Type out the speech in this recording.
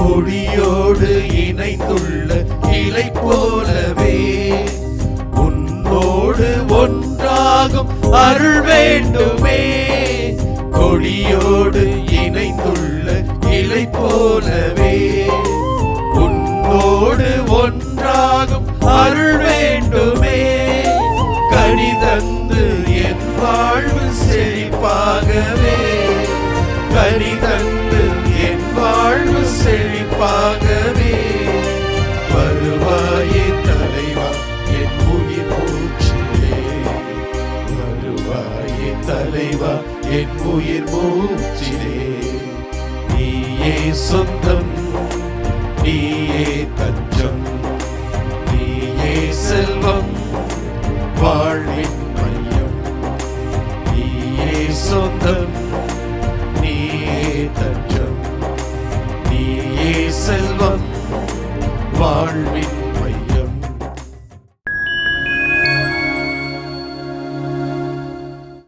கொடியோடு இணைந்துள்ள இலை போலவே உன்னோடு ஒன்றாகும் அருள் வேண்டுமே. கொடியோடு இணைந்துள்ள இலை போலவே உன்னோடு ஒன்றாகும் அருள் வேண்டுமே. கனிதந்து என் வாழ்வு செழிப்பாகவே, கனிதந்து என் வாழ்வு செழிப்பாகவே. வருவாயே தலைவா என் உயிர் மூச்சிலே, வருவாயே தலைவா என் உயிர் மூச்சிலே. நீயே சொந்தம், நீயே தஞ்சம், நீயே செல்வம், வாழ்வின் மையம். நீயே சொந்தம், நீயே தஞ்சம், நீயே செல்வம், வாழ்வின்